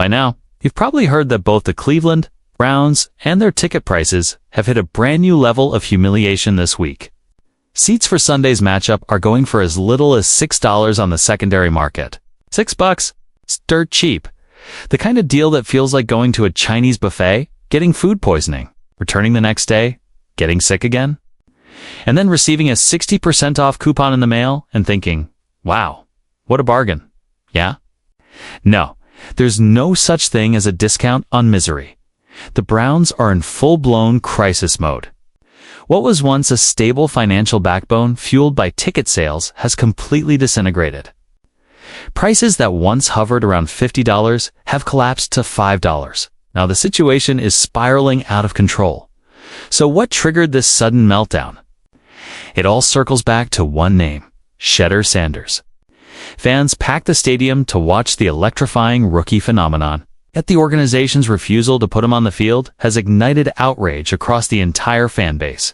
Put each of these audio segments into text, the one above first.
By now, you've probably heard that both the Cleveland Browns and their ticket prices have hit a brand new level of humiliation this week. Seats for Sunday's matchup are going for as little as $6 on the secondary market. $6? It's dirt cheap. The kind of deal that feels like going to a Chinese buffet, getting food poisoning, returning the next day, getting sick again, and then receiving a 60% off coupon in the mail and thinking, wow, what a bargain. Yeah? No, there's no such thing as a discount on misery. The Browns are in full-blown crisis mode. What was once a stable financial backbone fueled by ticket sales has completely disintegrated. Prices that once hovered around $50 have collapsed to $5. Now the situation is spiraling out of control. So what triggered this sudden meltdown? It all circles back to one name, Shedeur Sanders. Fans packed the stadium to watch the electrifying rookie phenomenon, yet the organization's refusal to put him on the field has ignited outrage across the entire fan base.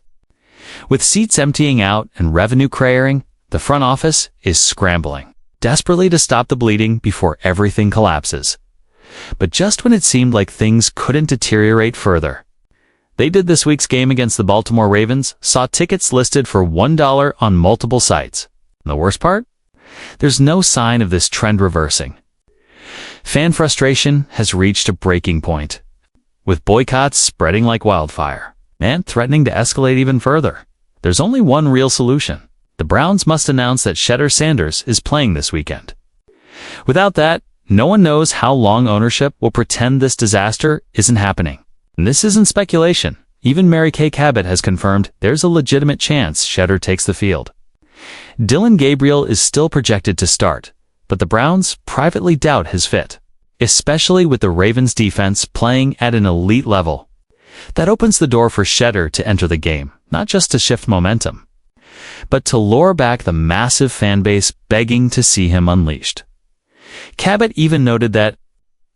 With seats emptying out and revenue cratering, the front office is scrambling, desperately to stop the bleeding before everything collapses. But just when it seemed like things couldn't deteriorate further, they did. This week's game against the Baltimore Ravens saw tickets listed for $1 on multiple sites. And the worst part? There's no sign of this trend reversing. Fan frustration has reached a breaking point, with boycotts spreading like wildfire and threatening to escalate even further. There's only one real solution. The Browns must announce that Shedeur Sanders is playing this weekend. Without that, no one knows how long ownership will pretend this disaster isn't happening. And this isn't speculation. Even Mary Kay Cabot has confirmed there's a legitimate chance Shedeur takes the field. Dylan Gabriel is still projected to start, but the Browns privately doubt his fit, especially with the Ravens defense playing at an elite level. That opens the door for Shedeur to enter the game, not just to shift momentum, but to lure back the massive fan base begging to see him unleashed. Cabot even noted that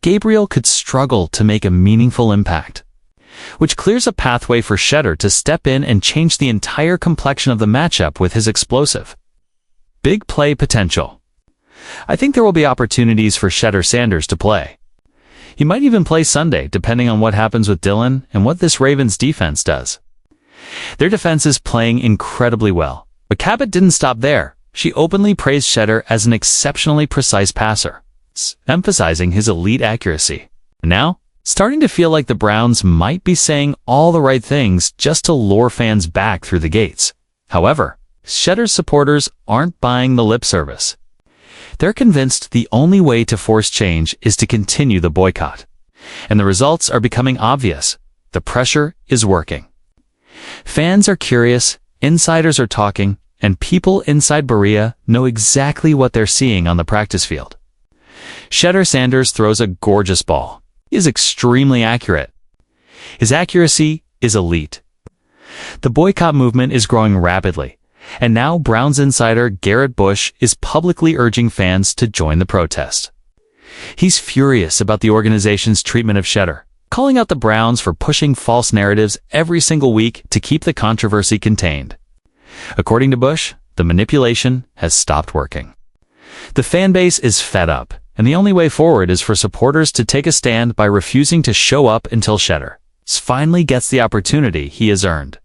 Gabriel could struggle to make a meaningful impact, which clears a pathway for Shedeur to step in and change the entire complexion of the matchup with his explosive, big play potential. I think there will be opportunities for Shedeur Sanders to play. He might even play Sunday, depending on what happens with Dylan and what this Ravens defense does. Their defense is playing incredibly well, but Cabot didn't stop there. She openly praised Shedeur as an exceptionally precise passer, emphasizing his elite accuracy. Now, starting to feel like the Browns might be saying all the right things just to lure fans back through the gates. However, Shedeur's supporters aren't buying the lip service. They're convinced the only way to force change is to continue the boycott. And the results are becoming obvious. The pressure is working. Fans are curious, insiders are talking, and people inside Berea know exactly what they're seeing on the practice field. Shedeur Sanders throws a gorgeous ball. He is extremely accurate. His accuracy is elite. The boycott movement is growing rapidly, and now Browns insider Garrett Bush is publicly urging fans to join the protest. He's furious about the organization's treatment of Shedeur, calling out the Browns for pushing false narratives every single week to keep the controversy contained. According to Bush, the manipulation has stopped working. The fan base is fed up, and the only way forward is for supporters to take a stand by refusing to show up until Shedeur finally gets the opportunity he has earned.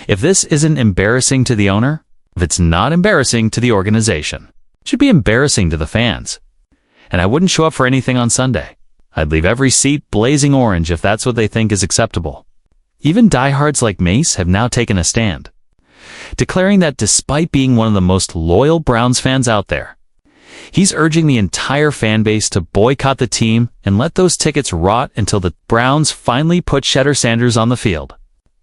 If this isn't embarrassing to the owner, if it's not embarrassing to the organization, it should be embarrassing to the fans. And I wouldn't show up for anything on Sunday. I'd leave every seat blazing orange if that's what they think is acceptable. Even diehards like Mace have now taken a stand, declaring that despite being one of the most loyal Browns fans out there, he's urging the entire fan base to boycott the team and let those tickets rot until the Browns finally put Shedeur Sanders on the field.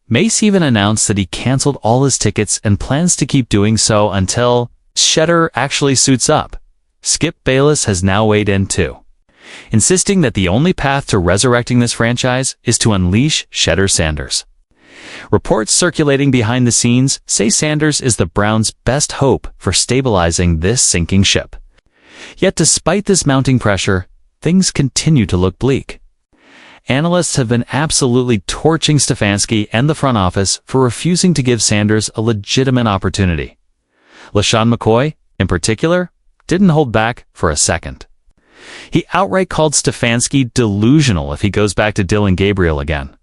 Mace even announced that he canceled all his tickets and plans to keep doing so until Shedeur actually suits up. Skip Bayless has now weighed in too, insisting that the only path to resurrecting this franchise is to unleash Shedeur Sanders. Reports circulating behind the scenes say Sanders is the Browns' best hope for stabilizing this sinking ship. Yet despite this mounting pressure, things continue to look bleak. Analysts have been absolutely torching Stefanski and the front office for refusing to give Sanders a legitimate opportunity. LeSean McCoy, in particular, didn't hold back for a second. He outright called Stefanski delusional if he goes back to Dylan Gabriel again.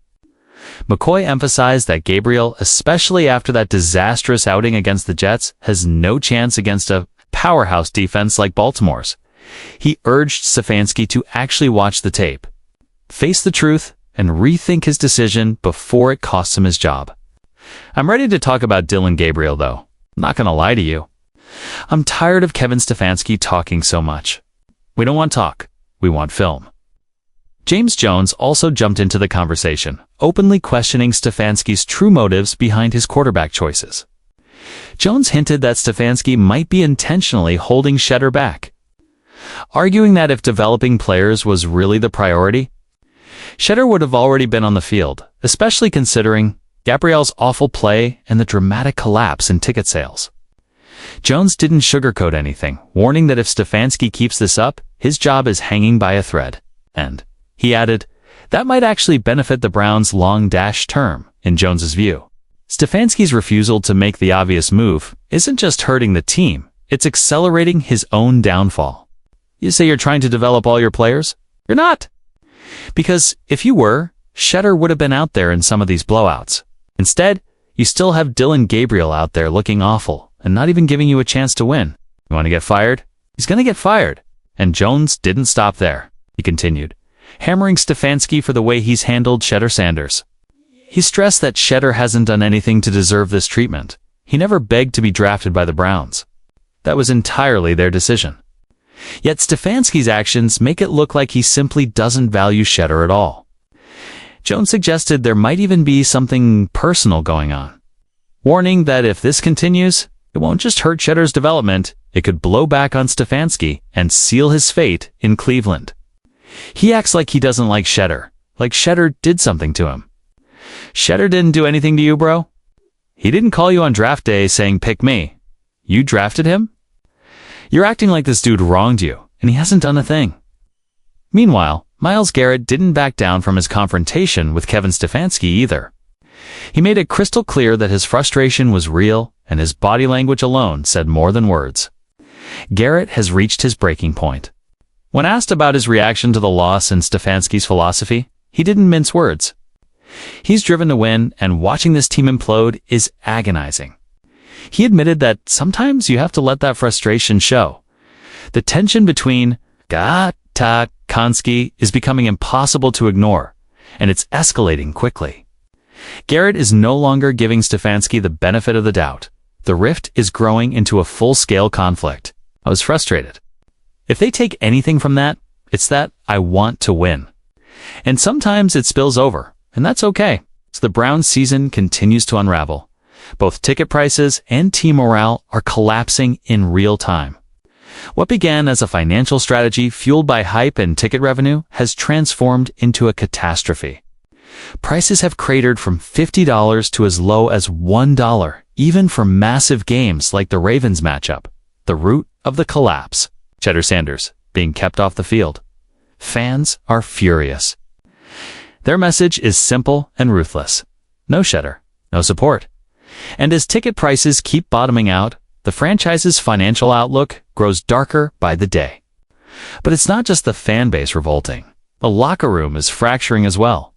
McCoy emphasized that Gabriel, especially after that disastrous outing against the Jets, has no chance against a powerhouse defense like Baltimore's. He urged Stefanski to actually watch the tape, face the truth, and rethink his decision before it costs him his job. I'm ready to talk about Dylan Gabriel, though. I'm not going to lie to you. I'm tired of Kevin Stefanski talking so much. We don't want talk. We want film. James Jones also jumped into the conversation, openly questioning Stefanski's true motives behind his quarterback choices. Jones hinted that Stefanski might be intentionally holding Shedeur back, arguing that if developing players was really the priority, Shedeur would have already been on the field, especially considering Gabriel's awful play and the dramatic collapse in ticket sales. Jones didn't sugarcoat anything, warning that if Stefanski keeps this up, his job is hanging by a thread. And, he added, that might actually benefit the Browns' long-term, in Jones's view. Stefanski's refusal to make the obvious move isn't just hurting the team, it's accelerating his own downfall. You say you're trying to develop all your players? You're not. Because if you were, Shedeur would have been out there in some of these blowouts. Instead, you still have Dylan Gabriel out there looking awful and not even giving you a chance to win. You want to get fired? He's going to get fired. And Jones didn't stop there. He continued, hammering Stefanski for the way he's handled Shedeur Sanders. He stressed that Shedeur hasn't done anything to deserve this treatment. He never begged to be drafted by the Browns. That was entirely their decision. Yet Stefanski's actions make it look like he simply doesn't value Shedeur at all. Jones suggested there might even be something personal going on, warning that if this continues, it won't just hurt Shedeur's development, it could blow back on Stefanski and seal his fate in Cleveland. He acts like he doesn't like Shedeur did something to him. Shedeur didn't do anything to you, bro? He didn't call you on draft day saying, pick me. You drafted him? You're acting like this dude wronged you, and he hasn't done a thing. Meanwhile, Myles Garrett didn't back down from his confrontation with Kevin Stefanski either. He made it crystal clear that his frustration was real, and his body language alone said more than words. Garrett has reached his breaking point. When asked about his reaction to the loss and Stefanski's philosophy, he didn't mince words. He's driven to win, and watching this team implode is agonizing. He admitted that sometimes you have to let that frustration show. The tension between Stefanski is becoming impossible to ignore, and it's escalating quickly. Garrett is no longer giving Stefanski the benefit of the doubt. The rift is growing into a full-scale conflict. I was frustrated. If they take anything from that, it's that I want to win. And sometimes it spills over, and that's okay. So the Browns' season continues to unravel. Both ticket prices and team morale are collapsing in real time. What began as a financial strategy fueled by hype and ticket revenue has transformed into a catastrophe. Prices have cratered from $50 to as low as $1, even for massive games like the Ravens matchup, the root of the collapse. Shedeur Sanders being kept off the field. Fans are furious. Their message is simple and ruthless. No Shedeur, no support. And as ticket prices keep bottoming out, the franchise's financial outlook grows darker by the day. But it's not just the fan base revolting. The locker room is fracturing as well.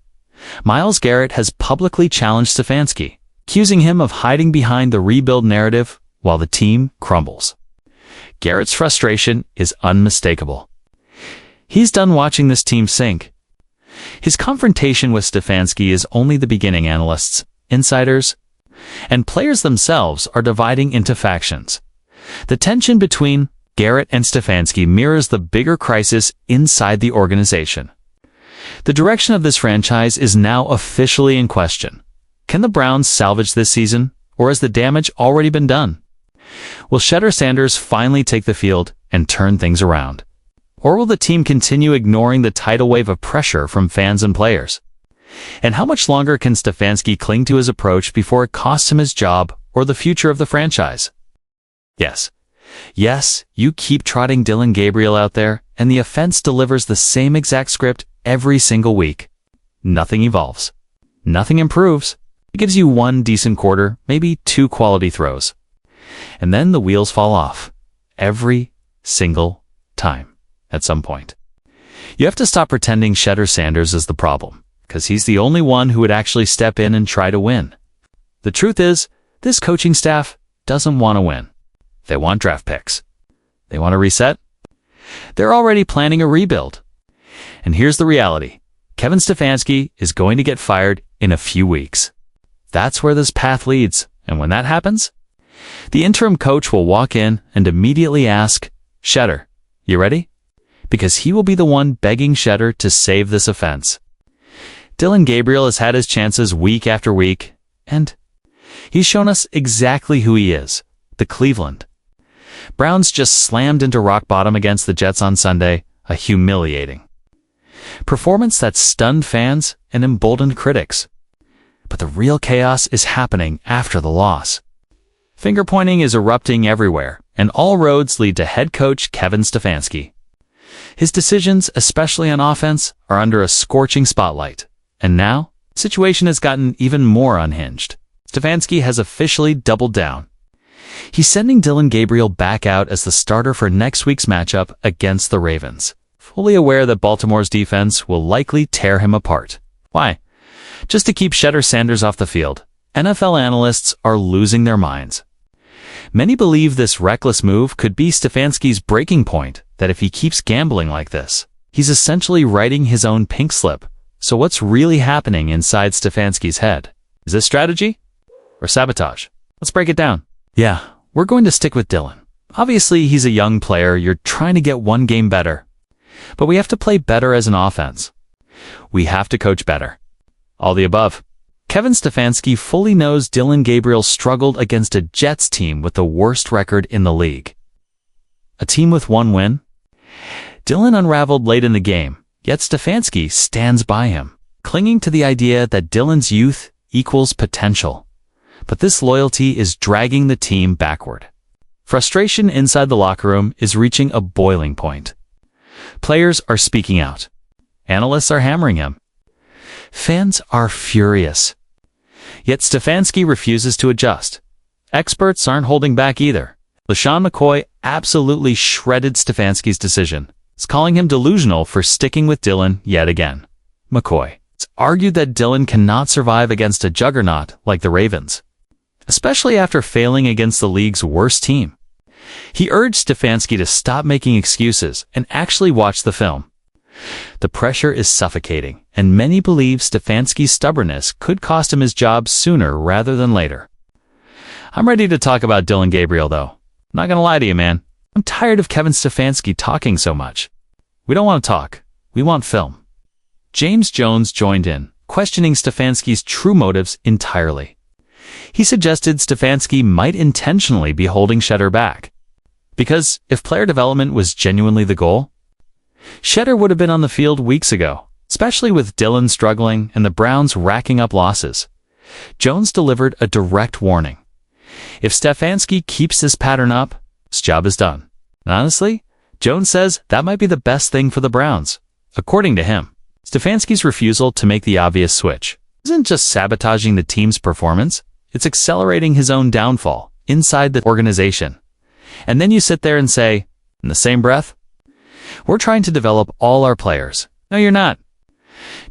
Myles Garrett has publicly challenged Stefanski, accusing him of hiding behind the rebuild narrative while the team crumbles. Garrett's frustration is unmistakable. He's done watching this team sink. His confrontation with Stefanski is only the beginning. Analysts, insiders, and players themselves are dividing into factions. The tension between Garrett and Stefanski mirrors the bigger crisis inside the organization. The direction of this franchise is now officially in question. Can the Browns salvage this season, or has the damage already been done? Will Shedeur Sanders finally take the field and turn things around? Or will the team continue ignoring the tidal wave of pressure from fans and players? And how much longer can Stefanski cling to his approach before it costs him his job or the future of the franchise? Yes, you keep trotting Dylan Gabriel out there, and the offense delivers the same exact script every single week. Nothing evolves. Nothing improves. It gives you one decent quarter, maybe 2 quality throws. And then the wheels fall off. Every single time. at some point. You have to stop pretending Shedeur Sanders is the problem, because he's the only one who would actually step in and try to win. The truth is, this coaching staff doesn't want to win. They want draft picks. They want to reset. They're already planning a rebuild. And here's the reality. Kevin Stefanski is going to get fired in a few weeks. That's where this path leads. And when that happens, the interim coach will walk in and immediately ask, Shedeur, you ready? Because he will be the one begging Shedeur to save this offense. Dylan Gabriel has had his chances week after week, and he's shown us exactly who he is, the Cleveland Browns just slammed into rock bottom against the Jets on Sunday, a humiliating performance that stunned fans and emboldened critics. But the real chaos is happening after the loss. Finger-pointing is erupting everywhere, and all roads lead to head coach Kevin Stefanski. His decisions, especially on offense, are under a scorching spotlight. And now, the situation has gotten even more unhinged. Stefanski has officially doubled down. He's sending Dylan Gabriel back out as the starter for next week's matchup against the Ravens, fully aware that Baltimore's defense will likely tear him apart. Why? Just to keep Shedeur Sanders off the field. NFL analysts are losing their minds. Many believe this reckless move could be Stefanski's breaking point, that if he keeps gambling like this, he's essentially writing his own pink slip. So what's really happening inside Stefanski's head? Is this strategy or sabotage? Let's break it down. Yeah, we're going to stick with Dylan. Obviously, he's a young player. You're trying to get one game better. But we have to play better as an offense. We have to coach better. All the above. Kevin Stefanski fully knows Dylan Gabriel struggled against a Jets team with the worst record in the league. A team with one win? Dylan unraveled late in the game, yet Stefanski stands by him, clinging to the idea that Dylan's youth equals potential. But this loyalty is dragging the team backward. Frustration inside the locker room is reaching a boiling point. Players are speaking out. Analysts are hammering him. Fans are furious. Yet Stefanski refuses to adjust. Experts aren't holding back either. LeSean McCoy absolutely shredded Stefanski's decision. He's calling him delusional for sticking with Dylan yet again. McCoy. It's argued that Dylan cannot survive against a juggernaut like the Ravens, especially after failing against the league's worst team. He urged Stefanski to stop making excuses and actually watch the film. The pressure is suffocating, and many believe Stefanski's stubbornness could cost him his job sooner rather than later. I'm ready to talk about Dylan Gabriel, though. I'm not going to lie to you, man. I'm tired of Kevin Stefanski talking so much. We don't want to talk. We want film. James Jones joined in, questioning Stefanski's true motives entirely. He suggested Stefanski might intentionally be holding Shedeur back. Because if player development was genuinely the goal, Shedeur would have been on the field weeks ago, especially with Dylan struggling and the Browns racking up losses. Jones delivered a direct warning. If Stefanski keeps this pattern up, his job is done. And honestly, Jones says that might be the best thing for the Browns. According to him, Stefanski's refusal to make the obvious switch isn't just sabotaging the team's performance, it's accelerating his own downfall inside the organization. And then you sit there and say, in the same breath, we're trying to develop all our players. No, you're not.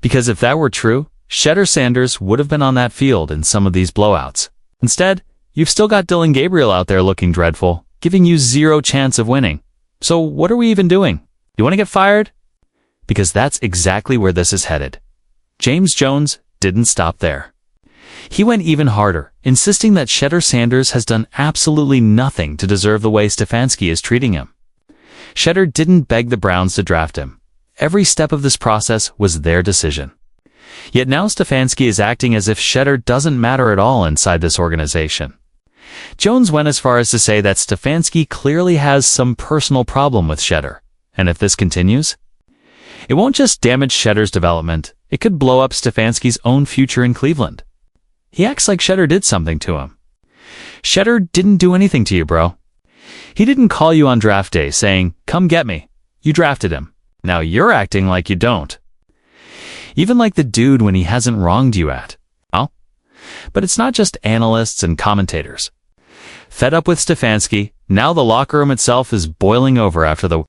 Because if that were true, Shedeur Sanders would have been on that field in some of these blowouts. Instead, you've still got Dylan Gabriel out there looking dreadful, giving you zero chance of winning. So what are we even doing? You want to get fired? Because that's exactly where this is headed. James Jones didn't stop there. He went even harder, insisting that Shedeur Sanders has done absolutely nothing to deserve the way Stefanski is treating him. Shedeur didn't beg the Browns to draft him. Every step of this process was their decision. Yet now Stefanski is acting as if Shedeur doesn't matter at all inside this organization. Jones went as far as to say that Stefanski clearly has some personal problem with Shedeur, and if this continues, it won't just damage Shedeur's development, it could blow up Stefanski's own future in Cleveland. He acts like Shedeur did something to him. Shedeur didn't do anything to you, bro. He didn't call you on draft day saying, come get me. You drafted him. Now you're acting like you don't. Even like the dude when he hasn't wronged you at. Oh? But it's not just analysts and commentators. Fed up with Stefanski, now the locker room itself is boiling over after the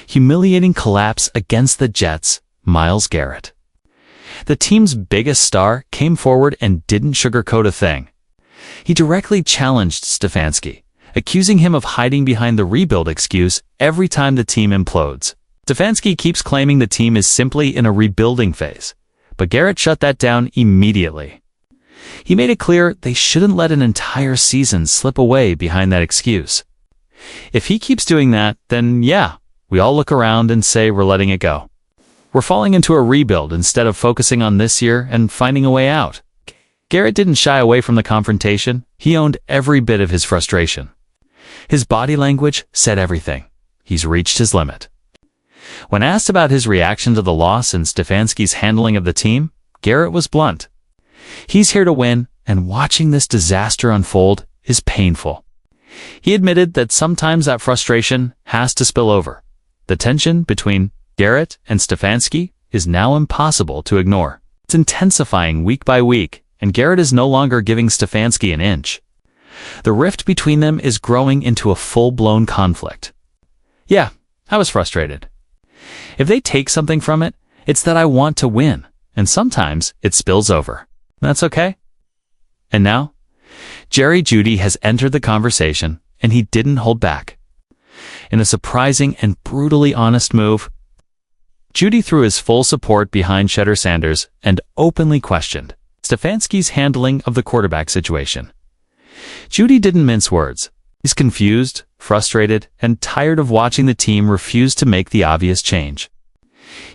Humiliating collapse against the Jets, Myles Garrett. The team's biggest star came forward and didn't sugarcoat a thing. He directly challenged Stefanski, accusing him of hiding behind the rebuild excuse every time the team implodes. Stefanski keeps claiming the team is simply in a rebuilding phase, but Garrett shut that down immediately. He made it clear they shouldn't let an entire season slip away behind that excuse. If he keeps doing that, then yeah, we all look around and say we're letting it go. We're falling into a rebuild instead of focusing on this year and finding a way out. Garrett didn't shy away from the confrontation. He owned every bit of his frustration. His body language said everything. He's reached his limit. When asked about his reaction to the loss and Stefanski's handling of the team, Garrett was blunt. He's here to win, and watching this disaster unfold is painful. He admitted that sometimes that frustration has to spill over. The tension between Garrett and Stefanski is now impossible to ignore. It's intensifying week by week, and Garrett is no longer giving Stefanski an inch. The rift between them is growing into a full-blown conflict. Yeah, I was frustrated. If they take something from it, it's that I want to win, and sometimes it spills over. That's okay. And now, Jeudy has entered the conversation, and he didn't hold back. In a surprising and brutally honest move, Jeudy threw his full support behind Shedeur Sanders and openly questioned Stefanski's handling of the quarterback situation. Jeudy didn't mince words. He's confused, frustrated, and tired of watching the team refuse to make the obvious change.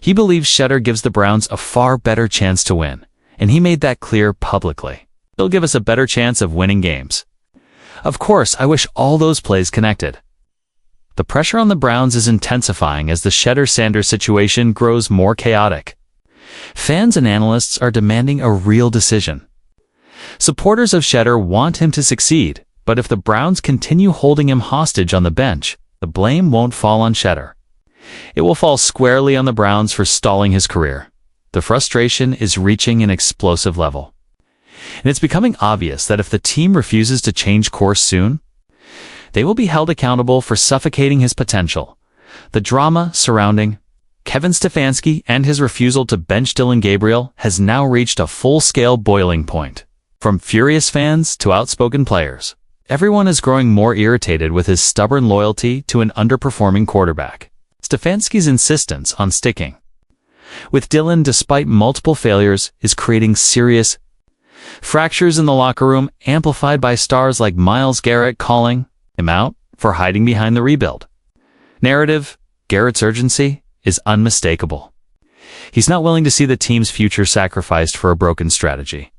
He believes Shedeur gives the Browns a far better chance to win, and he made that clear publicly. He'll give us a better chance of winning games. Of course, I wish all those plays connected. The pressure on the Browns is intensifying as the Shedeur Sanders situation grows more chaotic. Fans and analysts are demanding a real decision. Supporters of Shedeur want him to succeed, but if the Browns continue holding him hostage on the bench, the blame won't fall on Shedeur. It will fall squarely on the Browns for stalling his career. The frustration is reaching an explosive level. And it's becoming obvious that if the team refuses to change course soon, they will be held accountable for suffocating his potential. The drama surrounding Kevin Stefanski and his refusal to bench Dylan Gabriel has now reached a full-scale boiling point. From furious fans to outspoken players, everyone is growing more irritated with his stubborn loyalty to an underperforming quarterback. Stefanski's insistence on sticking with Dylan despite multiple failures is creating serious fractures in the locker room, amplified by stars like Myles Garrett calling him out for hiding behind the rebuild narrative. Garrett's urgency is unmistakable. He's not willing to see the team's future sacrificed for a broken strategy.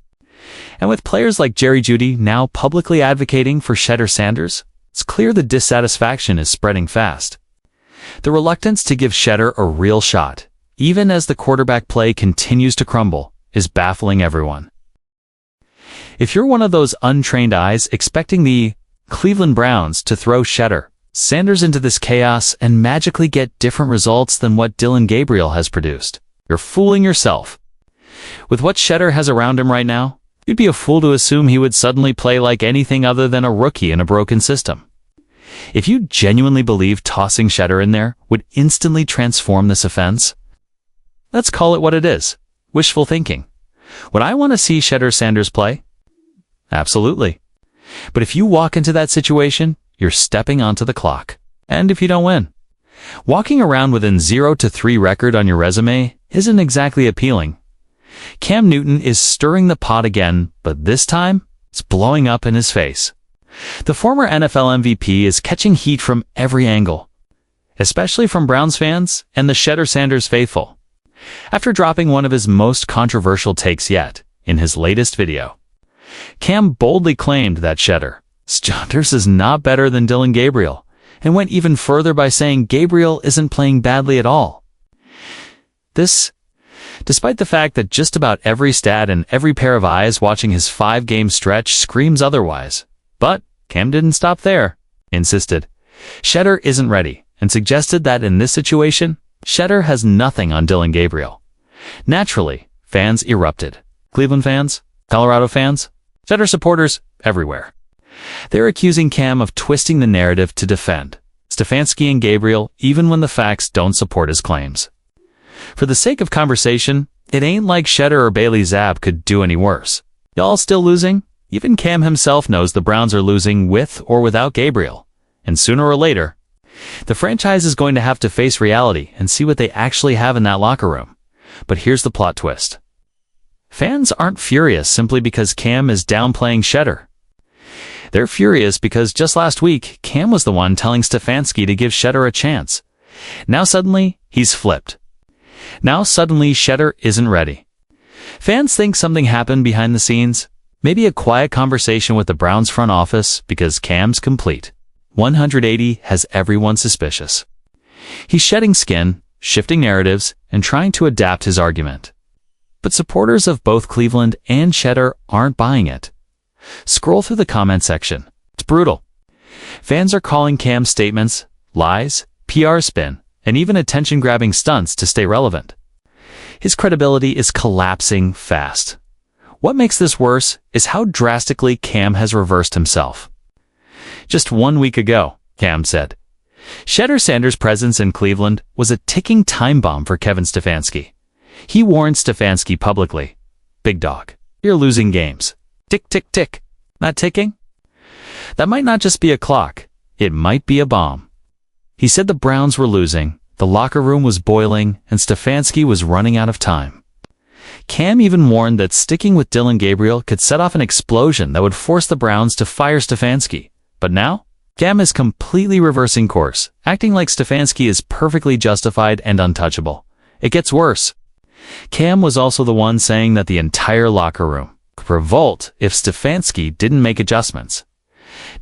And with players like Jeudy now publicly advocating for Shedeur Sanders, it's clear the dissatisfaction is spreading fast. The reluctance to give Shedeur a real shot, even as the quarterback play continues to crumble, is baffling everyone. If you're one of those untrained eyes expecting the Cleveland Browns to throw Shedeur Sanders into this chaos and magically get different results than what Dylan Gabriel has produced, you're fooling yourself. With what Shedeur has around him right now, you'd be a fool to assume he would suddenly play like anything other than a rookie in a broken system. If you genuinely believe tossing Shedeur in there would instantly transform this offense, let's call it what it is: wishful thinking. Would I want to see Shedeur Sanders play? Absolutely. But if you walk into that situation, you're stepping onto the clock. And if you don't win, walking around with an 0-3 record on your resume isn't exactly appealing. Cam Newton is stirring the pot again, but this time, it's blowing up in his face. The former NFL MVP is catching heat from every angle, especially from Browns fans and the Shedeur Sanders faithful. After dropping one of his most controversial takes yet in his latest video, Cam boldly claimed that Shedeur Sanders is not better than Dylan Gabriel, and went even further by saying Gabriel isn't playing badly at all. This, despite the fact that just about every stat and every pair of eyes watching his 5-game stretch screams otherwise. But Cam didn't stop there, insisted Shedeur isn't ready, and suggested that in this situation, Shedeur has nothing on Dylan Gabriel. Naturally, fans erupted. Cleveland fans, Colorado fans, Shedeur supporters everywhere. They're accusing Cam of twisting the narrative to defend Stefanski and Gabriel, even when the facts don't support his claims. For the sake of conversation, it ain't like Shedeur or Bailey Zappe could do any worse. Y'all still losing? Even Cam himself knows the Browns are losing with or without Gabriel. And sooner or later, the franchise is going to have to face reality and see what they actually have in that locker room. But here's the plot twist. Fans aren't furious simply because Cam is downplaying Shedeur. They're furious because just last week, Cam was the one telling Stefanski to give Shedeur a chance. Now suddenly, he's flipped. Now suddenly, Shedeur isn't ready. Fans think something happened behind the scenes. Maybe a quiet conversation with the Browns front office because Cam's complete. 180 has everyone suspicious. He's shedding skin, shifting narratives, and trying to adapt his argument. But supporters of both Cleveland and Shedeur aren't buying it. Scroll through the comment section. It's brutal. Fans are calling Cam's statements lies, PR spin, and even attention-grabbing stunts to stay relevant. His credibility is collapsing fast. What makes this worse is how drastically Cam has reversed himself. Just 1 week ago, Cam said, Shedeur Sanders' presence in Cleveland was a ticking time bomb for Kevin Stefanski. He warned Stefanski publicly, "Big dog, you're losing games. Tick, tick, tick. Not ticking?" That might not just be a clock. It might be a bomb. He said the Browns were losing, the locker room was boiling, and Stefanski was running out of time. Cam even warned that sticking with Dylan Gabriel could set off an explosion that would force the Browns to fire Stefanski. But now, Cam is completely reversing course, acting like Stefanski is perfectly justified and untouchable. It gets worse. Cam was also the one saying that the entire locker room could revolt if Stefanski didn't make adjustments.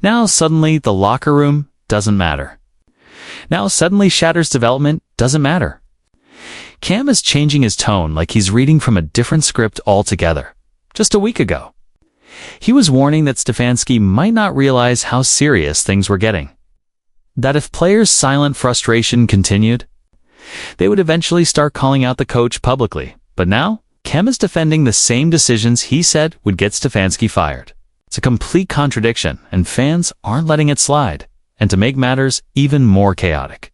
Now suddenly the locker room doesn't matter. Now suddenly Shedeur's development doesn't matter. Cam is changing his tone like he's reading from a different script altogether. Just a week ago, he was warning that Stefanski might not realize how serious things were getting. That if players' silent frustration continued, they would eventually start calling out the coach publicly. But now, Cam is defending the same decisions he said would get Stefanski fired. It's a complete contradiction, and fans aren't letting it slide. And to make matters even more chaotic,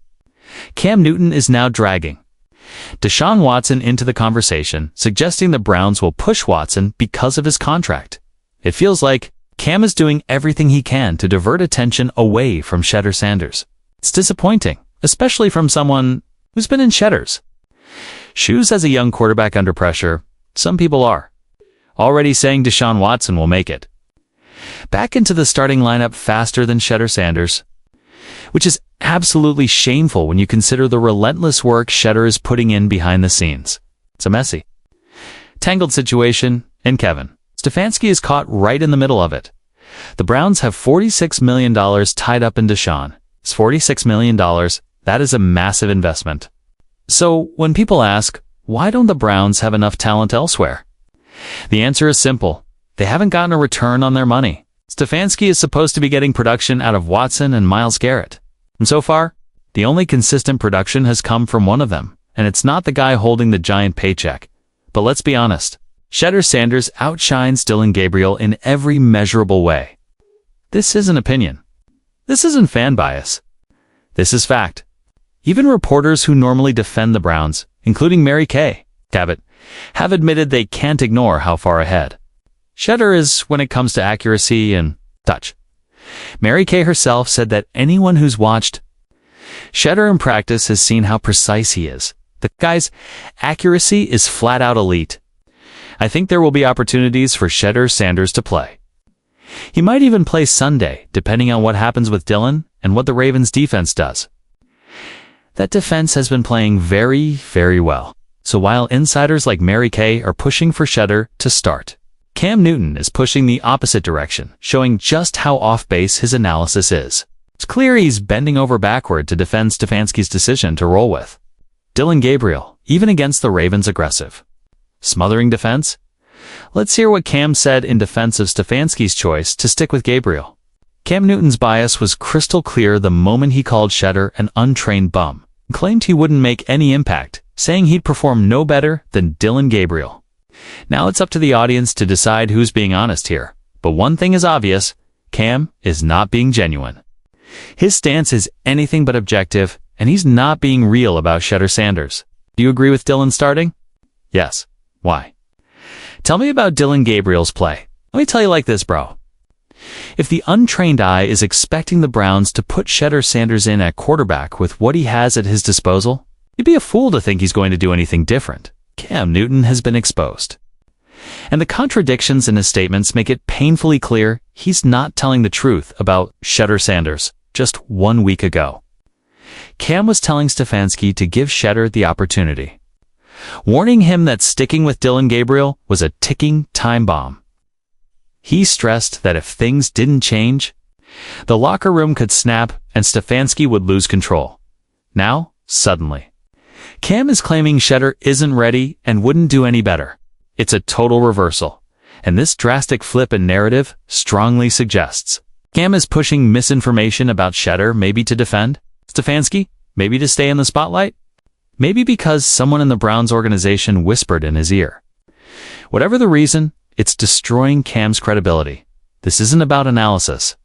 Cam Newton is now dragging Deshaun Watson into the conversation, suggesting the Browns will push Watson because of his contract. It feels like Cam is doing everything he can to divert attention away from Shedeur Sanders. It's disappointing, especially from someone who's been in Shedeur's shoes as a young quarterback under pressure. Some people are already saying Deshaun Watson will make it back into the starting lineup faster than Shedeur Sanders, which is absolutely shameful when you consider the relentless work Shedeur is putting in behind the scenes. It's a messy, tangled situation, and Kevin Stefanski is caught right in the middle of it. The Browns have $46 million tied up in Deshaun. It's $46 million. That is a massive investment. So when people ask, why don't the Browns have enough talent elsewhere? The answer is simple. They haven't gotten a return on their money. Stefanski is supposed to be getting production out of Watson and Myles Garrett. And so far, the only consistent production has come from one of them, and it's not the guy holding the giant paycheck. But let's be honest. Shedeur Sanders outshines Dylan Gabriel in every measurable way. This isn't opinion. This isn't fan bias. This is fact. Even reporters who normally defend the Browns, including Mary Kay Cabot, have admitted they can't ignore how far ahead Shedeur is when it comes to accuracy and touch. Mary Kay herself said that anyone who's watched Shedeur in practice has seen how precise he is. The guy's accuracy is flat out elite. I think there will be opportunities for Shedeur Sanders to play. He might even play Sunday, depending on what happens with Dylan and what the Ravens' defense does. That defense has been playing very, very well. So while insiders like Mary Kay are pushing for Shedeur to start, Cam Newton is pushing the opposite direction, showing just how off-base his analysis is. It's clear he's bending over backward to defend Stefanski's decision to roll with Dylan Gabriel, even against the Ravens' aggressive smothering defense. Let's hear what Cam said in defense of Stefanski's choice to stick with Gabriel. Cam Newton's bias was crystal clear the moment he called Shedeur an untrained bum, and claimed he wouldn't make any impact, saying he'd perform no better than Dylan Gabriel. Now it's up to the audience to decide who's being honest here. But one thing is obvious, Cam is not being genuine. His stance is anything but objective, and he's not being real about Shedeur Sanders. Do you agree with Dylan starting? Yes. Why? Tell me about Dylan Gabriel's play. Let me tell you like this, bro. If the untrained eye is expecting the Browns to put Shedeur Sanders in at quarterback with what he has at his disposal, you'd be a fool to think he's going to do anything different. Cam Newton has been exposed. And the contradictions in his statements make it painfully clear he's not telling the truth about Shedeur Sanders just 1 week ago. Cam was telling Stefanski to give Shedeur the opportunity, warning him that sticking with Dylan Gabriel was a ticking time bomb. He stressed that if things didn't change, the locker room could snap and Stefanski would lose control. Now, suddenly, Cam is claiming Shedeur isn't ready and wouldn't do any better. It's a total reversal, and this drastic flip in narrative strongly suggests Cam is pushing misinformation about Shedeur, maybe to defend Stefanski, maybe to stay in the spotlight, maybe because someone in the Browns organization whispered in his ear. Whatever the reason, it's destroying Cam's credibility. This isn't about analysis.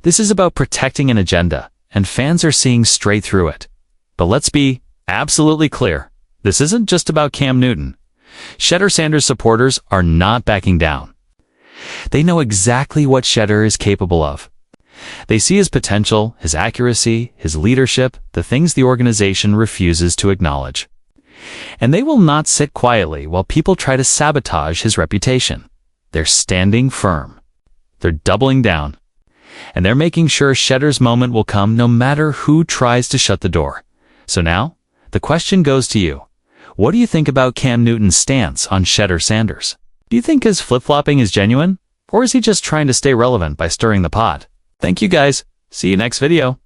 This is about protecting an agenda, and fans are seeing straight through it. But let's be absolutely clear. This isn't just about Cam Newton. Shedeur Sanders supporters are not backing down. They know exactly what Shedeur is capable of. They see his potential, his accuracy, his leadership, the things the organization refuses to acknowledge. And they will not sit quietly while people try to sabotage his reputation. They're standing firm. They're doubling down. And they're making sure Shedeur's moment will come no matter who tries to shut the door. So now, the question goes to you. What do you think about Cam Newton's stance on Shedeur Sanders? Do you think his flip-flopping is genuine? Or is he just trying to stay relevant by stirring the pot? Thank you guys. See you next video.